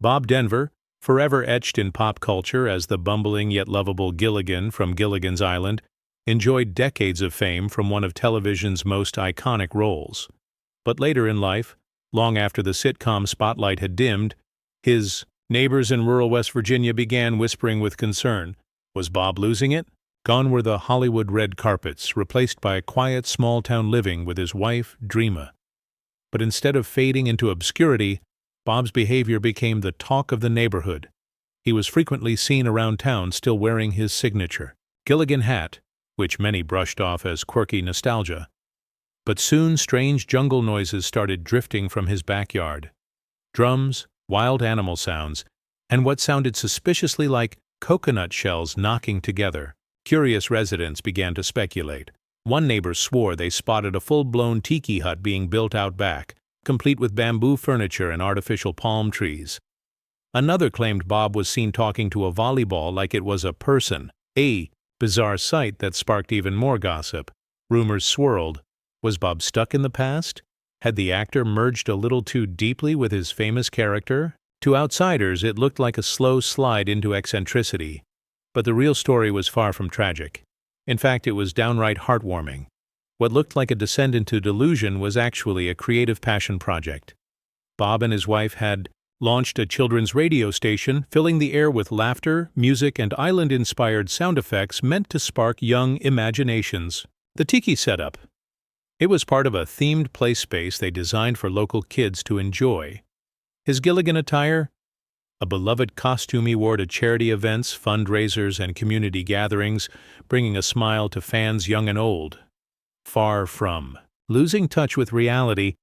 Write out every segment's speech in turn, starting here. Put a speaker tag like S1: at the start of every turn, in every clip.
S1: Bob Denver, forever etched in pop culture as the bumbling yet lovable Gilligan from Gilligan's Island, enjoyed decades of fame from one of television's most iconic roles. But later in life, long after the sitcom spotlight had dimmed, his neighbors in rural West Virginia began whispering with concern. Was Bob losing it? Gone were the Hollywood red carpets, replaced by quiet small-town living with his wife, Dreama. But instead of fading into obscurity, Bob's behavior became the talk of the neighborhood. He was frequently seen around town still wearing his signature Gilligan hat, which many brushed off as quirky nostalgia. But soon strange jungle noises started drifting from his backyard. Drums, wild animal sounds, and what sounded suspiciously like coconut shells knocking together. Curious residents began to speculate. One neighbor swore they spotted a full-blown tiki hut being built out back, complete with bamboo furniture and artificial palm trees. Another claimed Bob was seen talking to a volleyball like it was a person, a bizarre sight that sparked even more gossip. Rumors swirled. Was Bob stuck in the past? Had the actor merged a little too deeply with his famous character? To outsiders, it looked like a slow slide into eccentricity. But the real story was far from tragic. In fact, it was downright heartwarming. What looked like a descent into delusion was actually a creative passion project. Bob and his wife had launched a children's radio station, filling the air with laughter, music, and island-inspired sound effects meant to spark young imaginations. The tiki setup. It was part of a themed play space they designed for local kids to enjoy. His Gilligan attire? A beloved costume he wore to charity events, fundraisers, and community gatherings, bringing a smile to fans young and old. Far from losing touch with reality,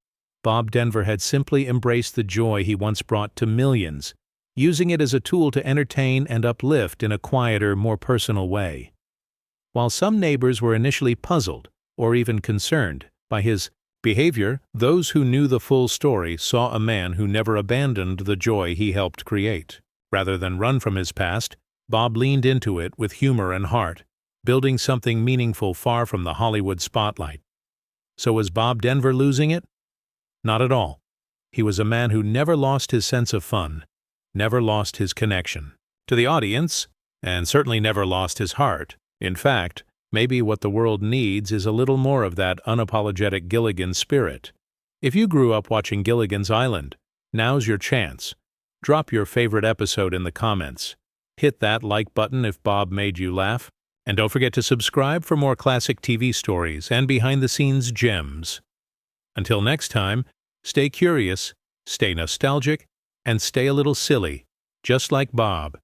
S1: Bob Denver had simply embraced the joy he once brought to millions, using it as a tool to entertain and uplift in a quieter, more personal way. While some neighbors were initially puzzled, or even concerned, by his behavior, those who knew the full story saw a man who never abandoned the joy he helped create. Rather than run from his past, Bob leaned into it with humor and heart, building something meaningful far from the Hollywood spotlight. So was Bob Denver losing it? Not at all. He was a man who never lost his sense of fun, never lost his connection to the audience, and certainly never lost his heart. In fact, maybe what the world needs is a little more of that unapologetic Gilligan spirit. If you grew up watching Gilligan's Island, now's your chance. Drop your favorite episode in the comments. Hit that like button if Bob made you laugh. And don't forget to subscribe for more classic TV stories and behind-the-scenes gems. Until next time, stay curious, stay nostalgic, and stay a little silly, just like Bob.